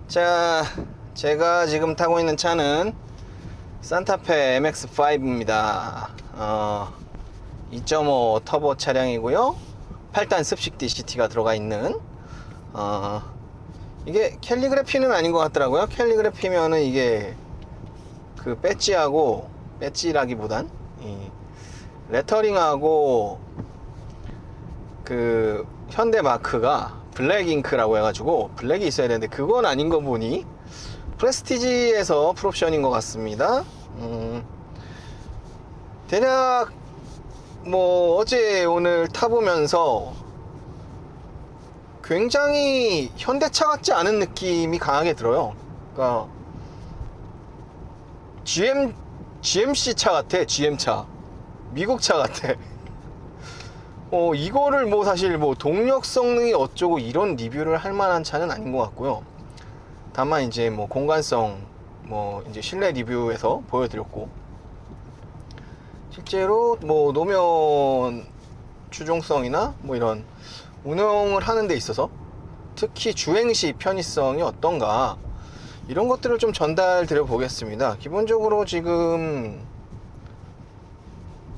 자, 제가 지금 타고 있는 차는 산타페 MX-5입니다. 2.5 터보 차량이고요. 8단 습식 DCT가 들어가 있는 이게 캘리그래피는 아닌 것 같더라고요. 캘리그래피면은 이게 그 배지라기보단 이 레터링하고 그 현대 마크가 블랙 잉크라고 해가지고 블랙이 있어야 되는데 그건 아닌 거 보니 프레스티지에서 풀옵션인 것 같습니다. 대략 뭐 어제 오늘 타보면서 굉장히 현대차 같지 않은 느낌이 강하게 들어요. 그러니까 GMC 차 같아. GM차 미국 차 같아. 이거를 뭐 사실 뭐 동력 성능이 어쩌고 이런 리뷰를 할 만한 차는 아닌 것 같고요. 다만 이제 뭐 공간성 뭐 이제 실내 리뷰에서 보여드렸고, 실제로 뭐 노면 추종성이나 뭐 이런 운영을 하는 데 있어서 특히 주행시 편의성이 어떤가 이런 것들을 좀 전달 드려 보겠습니다. 기본적으로 지금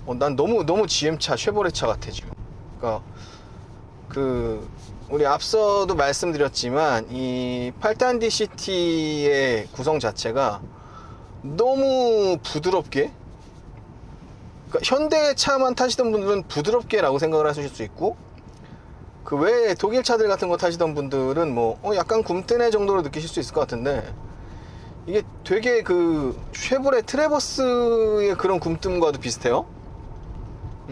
난 너무 GM차 쉐보레차 같아 지금. 그러니까 우리 앞서도 말씀드렸지만 이 8단 DCT의 구성 자체가 너무 부드럽게, 그러니까 현대차만 타시던 분들은 부드럽게 라고 생각을 하실 수 있고, 그 외에 독일 차들 같은 거 타시던 분들은 뭐 약간 굼뜨네 정도로 느끼실 수 있을 것 같은데, 이게 되게 그 쉐보레 트래버스의 그런 굼뜸과도 비슷해요.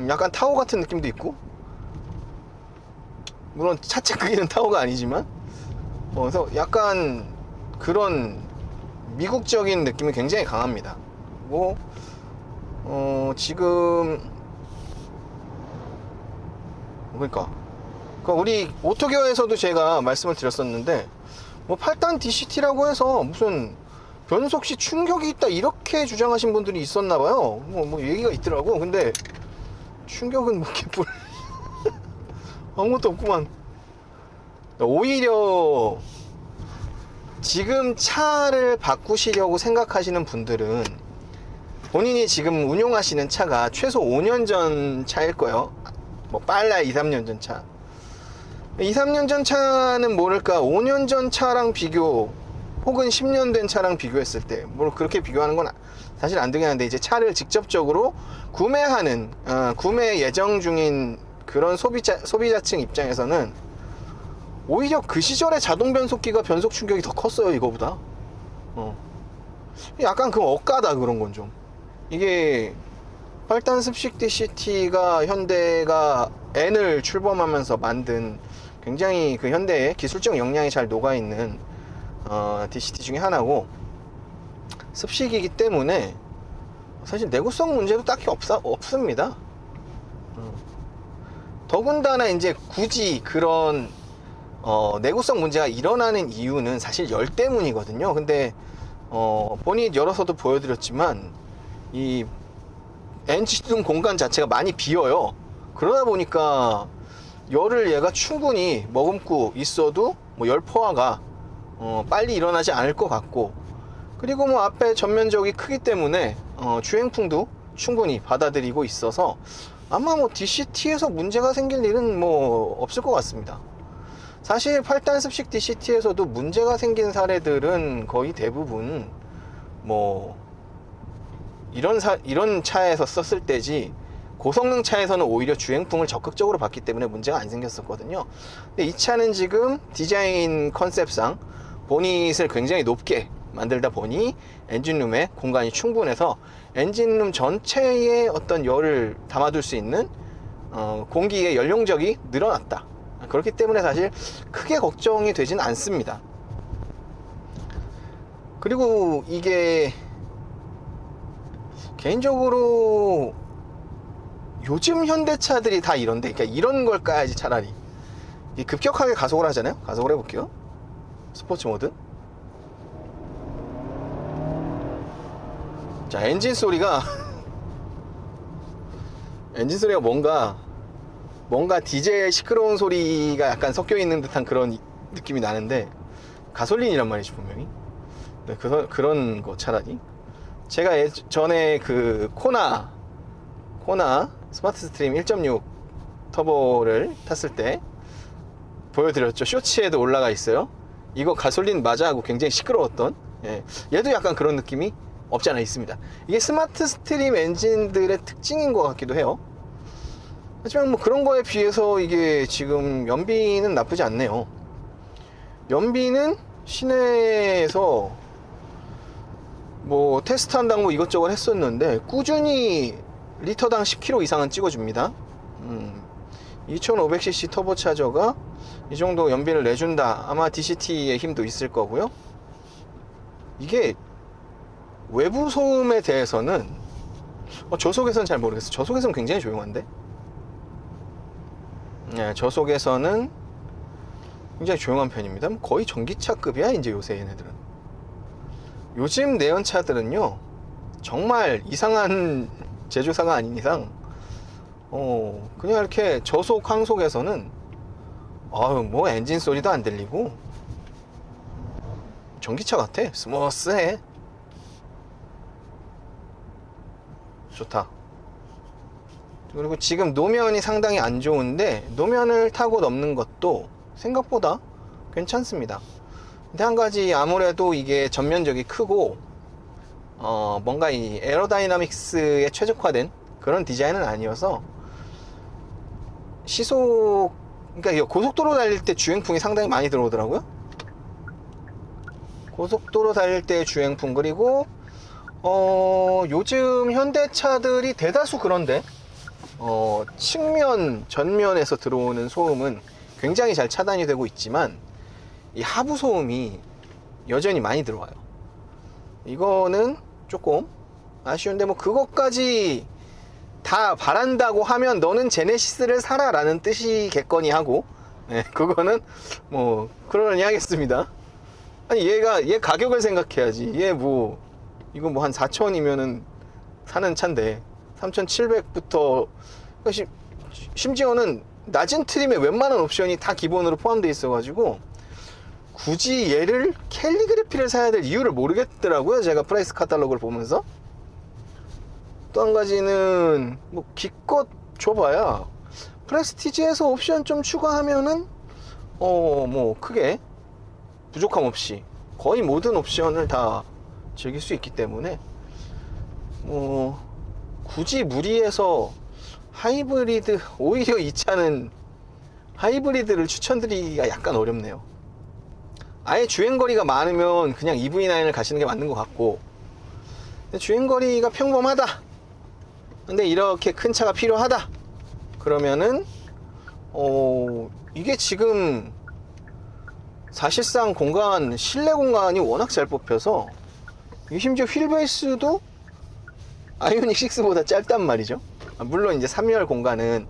약간 타오 같은 느낌도 있고, 물론 차체 크기는 타오가 아니지만 그래서 약간 그런 미국적인 느낌이 굉장히 강합니다. 뭐 지금 그러니까 우리 오토교에서도 제가 말씀을 드렸었는데, 뭐 8단 DCT라고 해서 무슨 변속시 충격이 있다 이렇게 주장하신 분들이 있었나봐요. 뭐 얘기가 있더라고. 근데 충격은 뭐 개뿔 아무것도 없구만. 오히려 지금 차를 바꾸시려고 생각하시는 분들은 본인이 지금 운용하시는 차가 최소 5년 전 차일 거예요. 뭐 빨라야 2, 3년 전 차. 2, 3년 전 차는 모를까 5년 전 차랑 비교 혹은 10년 된 차랑 비교했을 때, 뭐 그렇게 비교하는 건 사실 안 되긴 하는데, 이제 차를 직접적으로 구매하는 구매 예정 중인 그런 소비자층 입장에서는 오히려 그 시절에 자동 변속기가 변속 충격이 더 컸어요, 이거보다. 약간 그 억까다, 그런 건 좀. 이게 8단 습식 DCT가 현대가 N을 출범하면서 만든 굉장히 그 현대의 기술적 역량이 잘 녹아있는 DCT 중에 하나고, 습식이기 때문에 사실 내구성 문제도 딱히 없습니다. 더군다나 이제 굳이 그런 내구성 문제가 일어나는 이유는 사실 열 때문이거든요. 근데 보닛 열어서도 보여드렸지만 이 엔진 공간 자체가 많이 비어요. 그러다 보니까 열을 얘가 충분히 머금고 있어도 뭐 열 포화가 빨리 일어나지 않을 것 같고, 그리고 뭐 앞에 전면적이 크기 때문에 주행풍도 충분히 받아들이고 있어서 아마 뭐 DCT에서 문제가 생길 일은 뭐 없을 것 같습니다. 사실 8단 습식 DCT에서도 문제가 생긴 사례들은 거의 대부분 뭐 이런 차에서 썼을 때지, 고성능 차에서는 오히려 주행풍을 적극적으로 받기 때문에 문제가 안 생겼었거든요. 근데 이 차는 지금 디자인 컨셉상 보닛을 굉장히 높게 만들다 보니 엔진룸에 공간이 충분해서 엔진룸 전체에 어떤 열을 담아둘 수 있는 공기의 연용적이 늘어났다. 그렇기 때문에 사실 크게 걱정이 되진 않습니다. 그리고 이게 개인적으로 요즘 현대차들이 다 이런데, 그러니까 이런 걸 까야지 차라리. 급격하게 가속을 하잖아요. 가속을 해볼게요. 스포츠 모드. 자, 엔진 소리가 뭔가 디젤 시끄러운 소리가 약간 섞여 있는 듯한 그런 느낌이 나는데, 가솔린이란 말이지 분명히. 네, 그런 거 차라리. 제가 전에 그 코나 스마트 스트림 1.6 터보를 탔을 때 보여드렸죠. 쇼츠에도 올라가 있어요. 이거 가솔린 맞아 하고 굉장히 시끄러웠던, 예, 얘도 약간 그런 느낌이 없지 않아 있습니다. 이게 스마트 스트림 엔진들의 특징인 것 같기도 해요. 하지만 뭐 그런 거에 비해서 이게 지금 연비는 나쁘지 않네요. 연비는 시내에서 뭐 테스트한다고 뭐 이것저것 했었는데 꾸준히 리터당 10km 이상은 찍어줍니다. 2500cc 터보차저가 이 정도 연비를 내준다. 아마 DCT의 힘도 있을 거고요. 이게 외부 소음에 대해서는 저속에서는 잘 모르겠어요. 저속에서는 굉장히 조용한데, 네, 저속에서는 굉장히 조용한 편입니다. 거의 전기차급이야 이제 요새 얘네들은. 요즘 내연차들은요 정말 이상한 제조사가 아닌 이상 그냥 이렇게 저속 항속에서는 뭐 엔진 소리도 안 들리고 전기차 같아. 스무스해. 좋다. 그리고 지금 노면이 상당히 안 좋은데 노면을 타고 넘는 것도 생각보다 괜찮습니다. 근데 한 가지, 아무래도 이게 전면적이 크고 뭔가 이 에어다이나믹스에 최적화된 그런 디자인은 아니어서 시속, 그러니까 고속도로 달릴 때 주행풍이 상당히 많이 들어오더라고요. 고속도로 달릴 때 주행풍. 그리고 요즘 현대차들이 대다수 그런데 측면, 전면에서 들어오는 소음은 굉장히 잘 차단이 되고 있지만 이 하부 소음이 여전히 많이 들어와요. 이거는 조금 아쉬운데, 뭐 그것까지 다 바란다고 하면 너는 제네시스를 사라 라는 뜻이겠거니 하고, 네, 그거는 뭐 그러려니 하겠습니다. 아니 얘 가격을 생각해야지. 얘 뭐 이거 뭐 한 4,000이면은 사는 차인데 3,700부터, 심지어는 낮은 트림에 웬만한 옵션이 다 기본으로 포함되어 있어 가지고 굳이 얘를 캘리그래피를 사야 될 이유를 모르겠더라고요, 제가 프라이스 카탈로그를 보면서. 또 한 가지는 뭐 기껏 줘봐야 프레스티지에서 옵션 좀 추가하면은 뭐 크게 부족함 없이 거의 모든 옵션을 다 즐길 수 있기 때문에 뭐 굳이 무리해서 하이브리드, 오히려 이 차는 하이브리드를 추천드리기가 약간 어렵네요. 아예 주행거리가 많으면 그냥 EV9을 가시는 게 맞는 것 같고, 근데 주행거리가 평범하다, 근데 이렇게 큰 차가 필요하다 그러면은 이게 지금 사실상 실내 공간이 워낙 잘 뽑혀서, 심지어 휠베이스도 아이오닉 6보다 짧단 말이죠. 물론 이제 3열 공간은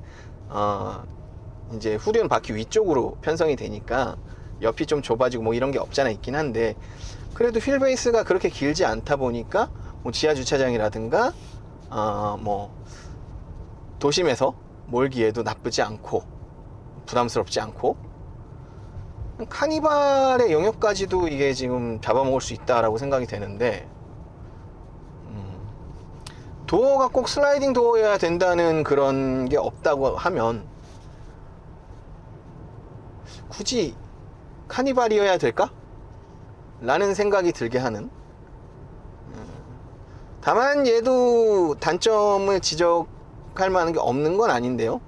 이제 후륜 바퀴 위쪽으로 편성이 되니까 옆이 좀 좁아지고 뭐 이런 게 없잖아 있긴 한데, 그래도 휠베이스가 그렇게 길지 않다 보니까 뭐 지하 주차장이라든가 뭐 도심에서 몰기에도 나쁘지 않고 부담스럽지 않고, 카니발의 영역까지도 이게 지금 잡아먹을 수 있다라고 생각이 되는데, 도어가 꼭 슬라이딩 도어여야 된다는 그런 게 없다고 하면 굳이 카니발이어야 될까? 라는 생각이 들게 하는. 다만 얘도 단점을 지적할 만한 게 없는 건 아닌데요.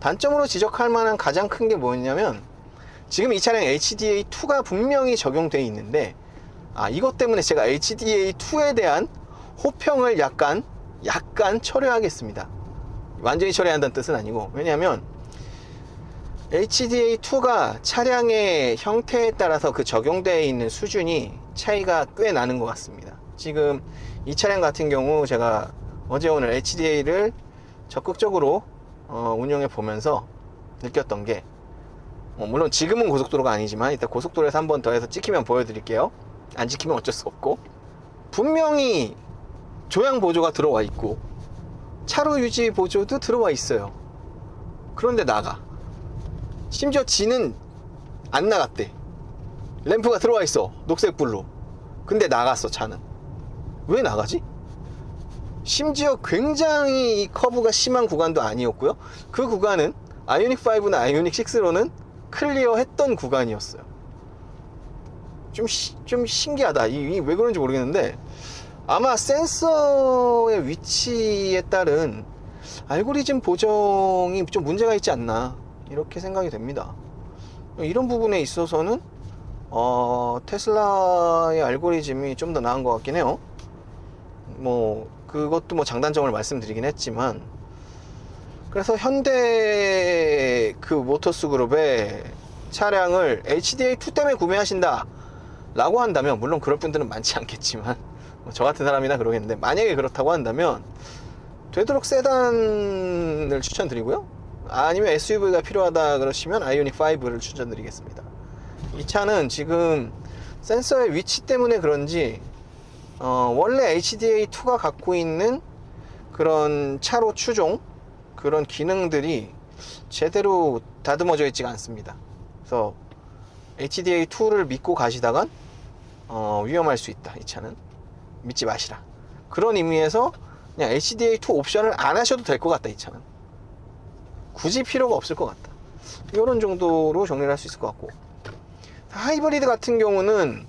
단점으로 지적할 만한 가장 큰 게 뭐냐면, 지금 이 차량 HDA2가 분명히 적용되어 있는데, 이것 때문에 제가 HDA2에 대한 호평을 약간 철회하겠습니다. 완전히 철회한다는 뜻은 아니고, 왜냐하면 HDA2가 차량의 형태에 따라서 그 적용되어 있는 수준이 차이가 꽤 나는 것 같습니다. 지금 이 차량 같은 경우 제가 어제 오늘 HDA를 적극적으로 운영해 보면서 느꼈던 게, 물론 지금은 고속도로가 아니지만 이따 고속도로에서 한 번 더 해서 찍히면 보여드릴게요. 안 찍히면 어쩔 수 없고, 분명히 조향 보조가 들어와 있고 차로 유지 보조도 들어와 있어요. 그런데 심지어 지는 안 나갔대. 램프가 들어와 있어, 녹색불로. 근데 나갔어, 차는. 왜 나가지? 심지어 굉장히 이 커브가 심한 구간도 아니었고요. 그 구간은 아이오닉 5나 아이오닉 6로는 클리어 했던 구간이었어요. 좀 신기하다. 왜 그런지 모르겠는데, 아마 센서의 위치에 따른 알고리즘 보정이 좀 문제가 있지 않나, 이렇게 생각이 됩니다. 이런 부분에 있어서는 테슬라의 알고리즘이 좀 더 나은 것 같긴 해요. 뭐 그것도 뭐 장단점을 말씀드리긴 했지만, 그래서 현대 그 모터스 그룹의 차량을 HDA2 때문에 구매하신다 라고 한다면, 물론 그럴 분들은 많지 않겠지만 저 같은 사람이나 그러겠는데, 만약에 그렇다고 한다면 되도록 세단을 추천드리고요. 아니면 SUV가 필요하다 그러시면 아이오닉 5를 추천드리겠습니다. 이 차는 지금 센서의 위치 때문에 그런지 원래 HDA2가 갖고 있는 그런 차로 추종, 그런 기능들이 제대로 다듬어져 있지가 않습니다. 그래서 HDA2를 믿고 가시다간 위험할 수 있다. 이 차는 믿지 마시라. 그런 의미에서 그냥 HDA2 옵션을 안 하셔도 될 것 같다. 이 차는 굳이 필요가 없을 것 같다. 이런 정도로 정리를 할 수 있을 것 같고, 하이브리드 같은 경우는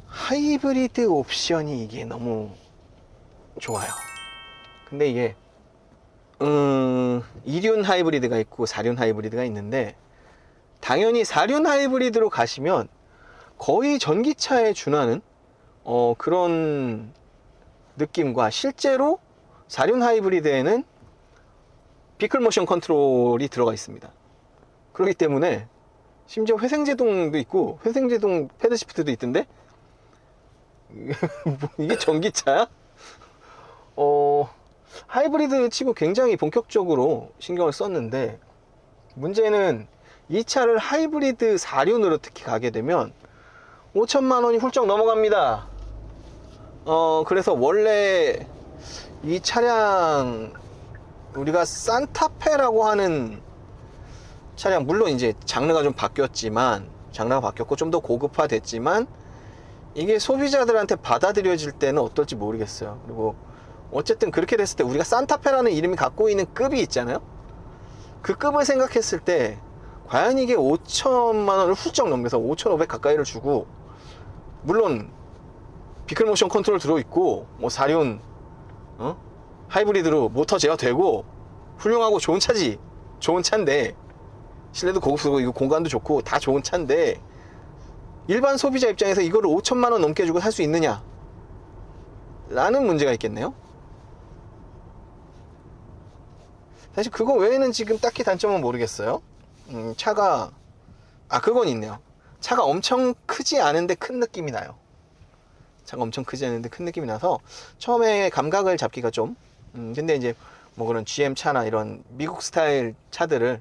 하이브리드 옵션이 이게 너무 좋아요. 근데 이게 2륜 하이브리드가 있고 4륜 하이브리드가 있는데, 당연히 4륜 하이브리드로 가시면 거의 전기차에 준하는 그런 느낌과, 실제로 4륜 하이브리드에는 비클 모션 컨트롤이 들어가 있습니다. 그렇기 때문에 심지어 회생제동도 있고 회생제동 패드 시프트도 있던데 이게 전기차야? 하이브리드 치고 굉장히 본격적으로 신경을 썼는데, 문제는 이 차를 하이브리드 4륜으로 특히 가게 되면 5천만 원이 훌쩍 넘어갑니다. 그래서 원래 이 차량, 우리가 산타페라고 하는 차량, 물론 이제 장르가 좀 바뀌었지만, 장르가 바뀌었고 좀 더 고급화됐지만, 이게 소비자들한테 받아들여질 때는 어떨지 모르겠어요. 그리고 어쨌든 그렇게 됐을 때 우리가 산타페라는 이름이 갖고 있는 급이 있잖아요. 그 급을 생각했을 때 과연 이게 5천만 원을 훌쩍 넘겨서 5,500 가까이를 주고, 물론 비클모션 컨트롤 들어있고 뭐 4륜 하이브리드로 모터 제어되고 훌륭하고 좋은 차지. 좋은 차인데, 실내도 고급스럽고 이거 공간도 좋고 다 좋은 차인데, 일반 소비자 입장에서 이거를 5천만 원 넘게 주고 살 수 있느냐 라는 문제가 있겠네요. 사실 그거 외에는 지금 딱히 단점은 모르겠어요. 차가 그건 있네요. 차가 엄청 크지 않은데 큰 느낌이 나요. 차가 엄청 크지 않은데 큰 느낌이 나서 처음에 감각을 잡기가 좀 근데 이제 뭐 그런 GM 차나 이런 미국 스타일 차들을,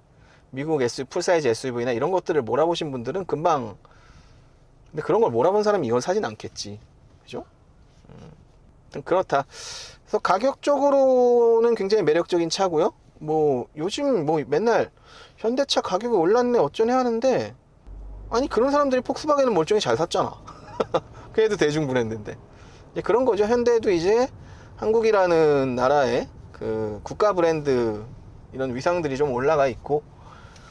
미국 풀사이즈 SUV나 이런 것들을 몰아보신 분들은 금방, 근데 그런 걸 몰아본 사람이 이걸 사진 않겠지, 그죠? 그렇다. 그래서 가격적으로는 굉장히 매력적인 차고요. 뭐 요즘 뭐 맨날 현대차 가격이 올랐네 어쩌네 하는데, 아니 그런 사람들이 폭스바겐은 멀쩡히 잘 샀잖아. 그래도 대중 브랜드인데. 이제 그런 거죠. 현대도 이제 한국이라는 나라의 그 국가 브랜드 이런 위상들이 좀 올라가 있고,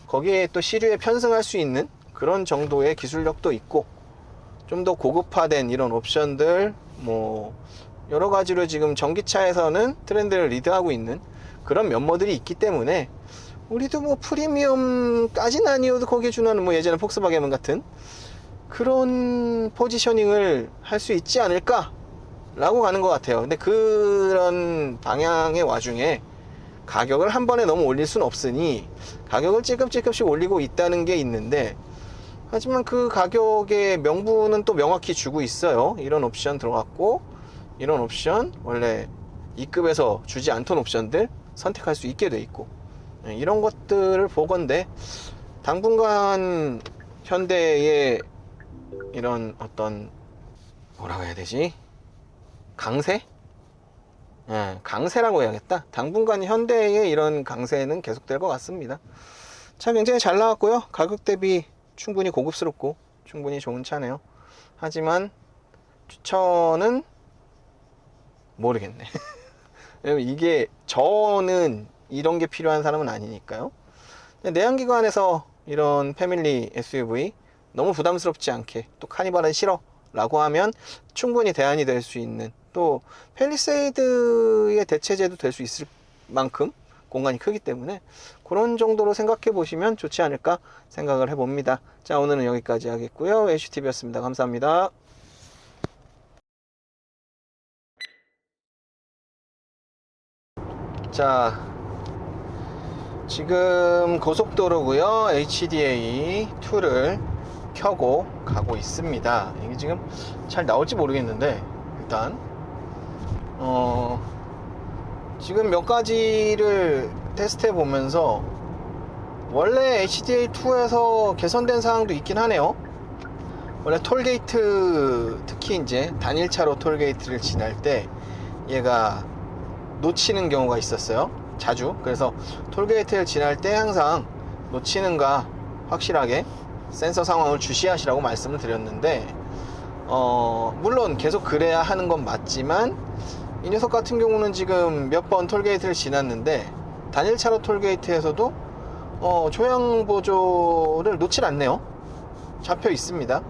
거기에 또 시류에 편승할 수 있는 그런 정도의 기술력도 있고, 좀 더 고급화된 이런 옵션들, 뭐 여러 가지로 지금 전기차에서는 트렌드를 리드하고 있는 그런 면모들이 있기 때문에, 우리도 뭐 프리미엄까지는 아니어도 거기에 준하는 뭐 예전에 폭스바겐 같은 그런 포지셔닝을 할 수 있지 않을까 라고 가는 것 같아요. 근데 그런 방향의 와중에 가격을 한 번에 너무 올릴 수는 없으니 가격을 찔끔찔끔씩 올리고 있다는 게 있는데, 하지만 그 가격의 명분은 또 명확히 주고 있어요. 이런 옵션 들어갔고, 이런 옵션 원래 2급에서 주지 않던 옵션들 선택할 수 있게 돼 있고, 이런 것들을 보건대 당분간 현대의 이런 어떤, 뭐라고 해야 되지, 강세? 강세라고 해야겠다. 당분간 현대의 이런 강세는 계속될 것 같습니다. 차 굉장히 잘 나왔고요. 가격 대비 충분히 고급스럽고 충분히 좋은 차네요. 하지만 추천은 모르겠네. 왜냐면 이게 저는 이런 게 필요한 사람은 아니니까요. 내연기관에서 이런 패밀리 SUV 너무 부담스럽지 않게, 또 카니발은 싫어 라고 하면 충분히 대안이 될 수 있는, 또 팰리세이드의 대체제도 될 수 있을 만큼 공간이 크기 때문에 그런 정도로 생각해 보시면 좋지 않을까 생각을 해봅니다. 자, 오늘은 여기까지 하겠고요. HTV였습니다. 감사합니다. 자, 지금 고속도로고요. HDA2를 켜고 가고 있습니다. 이게 지금 잘 나올지 모르겠는데 일단 지금 몇 가지를 테스트해 보면서 원래 HDA2에서 개선된 사항도 있긴 하네요. 원래 톨게이트, 특히 이제 단일차로 톨게이트를 지날 때 얘가 놓치는 경우가 있었어요. 자주. 그래서 톨게이트를 지날 때 항상 놓치는가 확실하게 센서 상황을 주시하시라고 말씀을 드렸는데, 물론 계속 그래야 하는 건 맞지만 이 녀석 같은 경우는 지금 몇 번 톨게이트를 지났는데 단일차로 톨게이트에서도 조향 보조를 놓질 않네요. 잡혀 있습니다.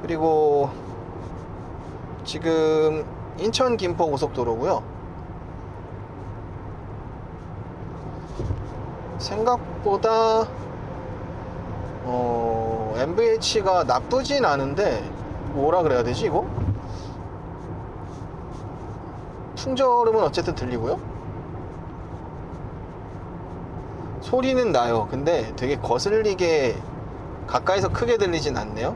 그리고 지금 인천 김포 고속도로고요. 생각보다 MVH가 나쁘진 않은데, 뭐라 그래야 되지 이거? 풍절음은 어쨌든 들리고요. 소리는 나요. 근데 되게 거슬리게 가까이서 크게 들리진 않네요.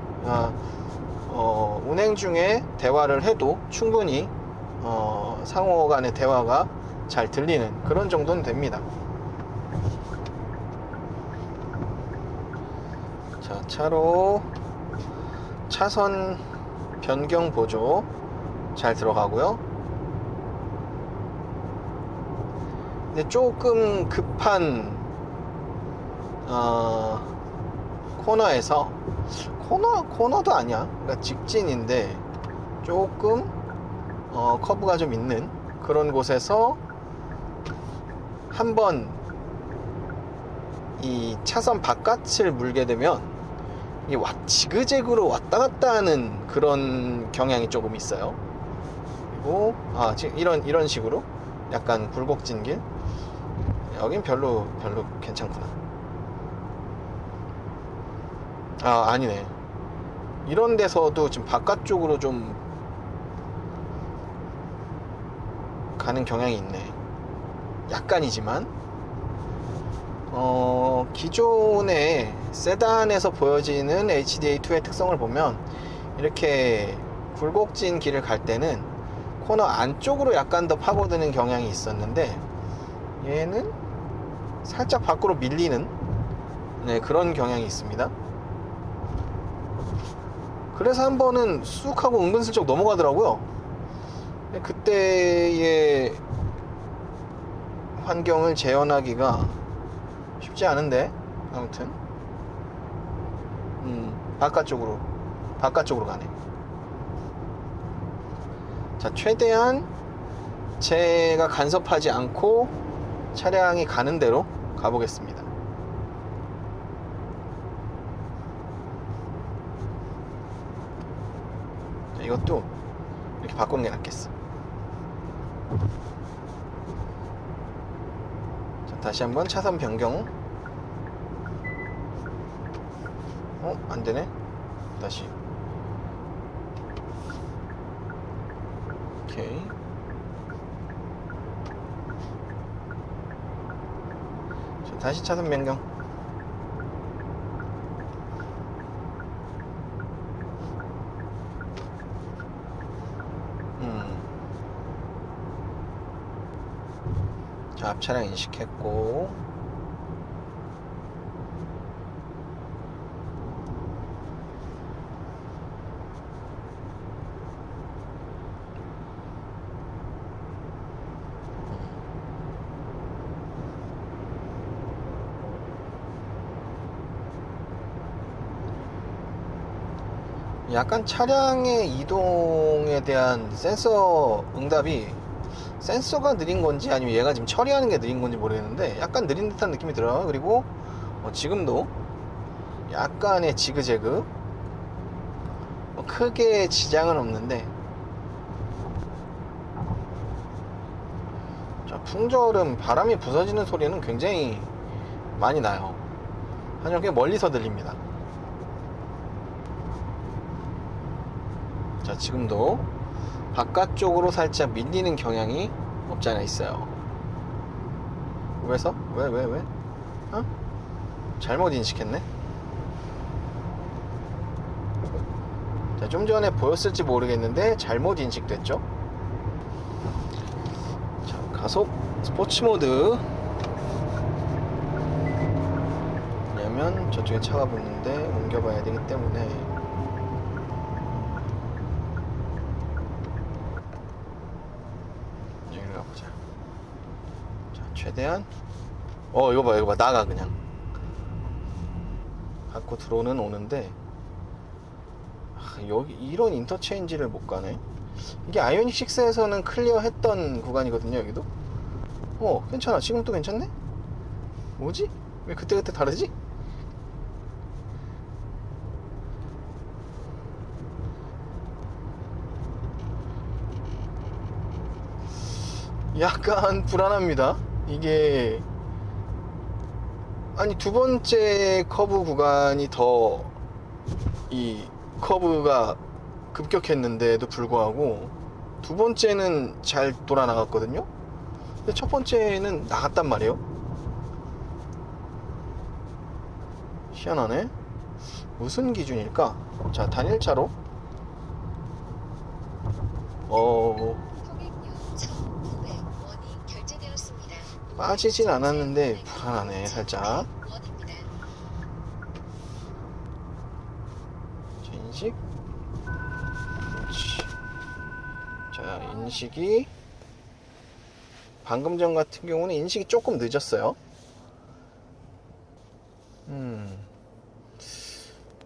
운행 중에 대화를 해도 충분히 상호 간의 대화가 잘 들리는 그런 정도는 됩니다. 자, 차로 차선 변경 보조 잘 들어가고요. 근데 조금 급한 코너에서, 코너도 아니야, 그러니까 직진인데 조금 커브가 좀 있는 그런 곳에서 한번 이 차선 바깥을 물게 되면 이게 지그재그로 왔다 갔다 하는 그런 경향이 조금 있어요. 그리고 지금 이런 식으로 약간 굴곡진 길, 여긴 별로 괜찮구나. 아니네. 이런 데서도 지금 바깥쪽으로 좀 가는 경향이 있네. 약간이지만 기존의 세단에서 보여지는 HDA2의 특성을 보면 이렇게 굴곡진 길을 갈 때는 코너 안쪽으로 약간 더 파고드는 경향이 있었는데, 얘는 살짝 밖으로 밀리는 그런 경향이 있습니다. 그래서 한 번은 쑥 하고 은근슬쩍 넘어가더라고요. 그때의 환경을 재현하기가 쉽지 않은데, 아무튼 바깥쪽으로 가네. 자, 최대한 제가 간섭하지 않고 차량이 가는 대로 가보겠습니다. 자, 이것도 이렇게 바꾸는 게 낫겠어. 자, 다시 한번 차선 변경. 안되네. 다시. 오케이. 자, 다시 차선 변경. 자, 앞차량 인식했고, 약간 차량의 이동에 대한 센서 응답이 센서가 느린 건지 아니면 얘가 지금 처리하는 게 느린 건지 모르겠는데 약간 느린 듯한 느낌이 들어요. 그리고 지금도 약간의 지그재그, 크게 지장은 없는데, 자, 풍절음, 바람이 부서지는 소리는 굉장히 많이 나요. 하지만 꽤 멀리서 들립니다. 자, 지금도 바깥쪽으로 살짝 밀리는 경향이 없지 않아 있어요. 그래서 왜? 어? 잘못 인식했네. 자, 좀 전에 보였을지 모르겠는데 잘못 인식됐죠. 자, 가속 스포츠 모드. 왜냐면 저쪽에 차가 붙는데 옮겨봐야 되기 때문에. 여기로 가보자. 자, 최대한 이거 봐 나가. 그냥 갖고 들어오는 오는데 여기 이런 인터체인지를 못 가네. 이게 아이오닉 6에서는 클리어 했던 구간이거든요. 여기도 괜찮아. 지금 또 괜찮네. 뭐지? 왜 그때그때 다르지? 약간 불안합니다. 이게 아니, 두 번째 커브 구간이 더 이 커브가 급격했는데도 불구하고 두 번째는 잘 돌아 나갔거든요. 근데 첫 번째는 나갔단 말이에요. 희한하네. 무슨 기준일까? 자, 단일차로 빠지진 않았는데 불안하네 살짝. 자, 인식. 그렇지. 자, 인식이 방금 전 같은 경우는 인식이 조금 늦었어요.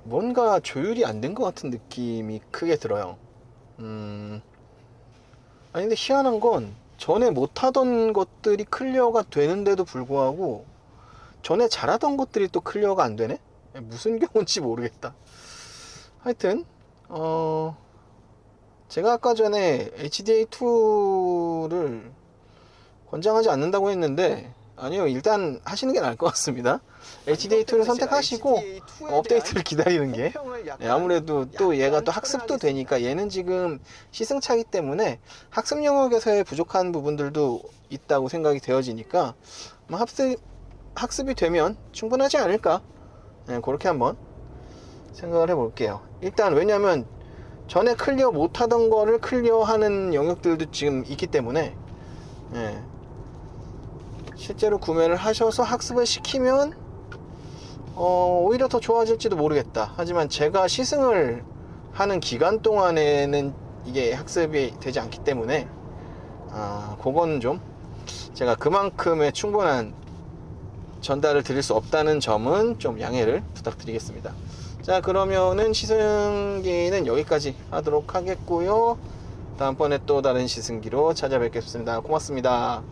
뭔가 조율이 안 된 것 같은 느낌이 크게 들어요. 아니, 근데 희한한 건 전에 못하던 것들이 클리어가 되는데도 불구하고 전에 잘하던 것들이 또 클리어가 안 되네? 무슨 경우인지 모르겠다. 하여튼 제가 아까 전에 HDA2를 권장하지 않는다고 했는데 아니요, 일단 하시는 게 나을 것 같습니다. HDA2를 선택하시고 업데이트를 기다리는 게 아무래도 또 얘가 또 학습도 되니까, 얘는 지금 시승차기 때문에 학습 영역에서의 부족한 부분들도 있다고 생각이 되어지니까 학습이 되면 충분하지 않을까, 그렇게 한번 생각을 해볼게요. 일단 왜냐면 전에 클리어 못하던 거를 클리어하는 영역들도 지금 있기 때문에 실제로 구매를 하셔서 학습을 시키면 오히려 더 좋아질지도 모르겠다. 하지만 제가 시승을 하는 기간 동안에는 이게 학습이 되지 않기 때문에 그거는 좀 제가 그만큼의 충분한 전달을 드릴 수 없다는 점은 좀 양해를 부탁드리겠습니다. 자, 그러면은 시승기는 여기까지 하도록 하겠고요. 다음번에 또 다른 시승기로 찾아뵙겠습니다. 고맙습니다.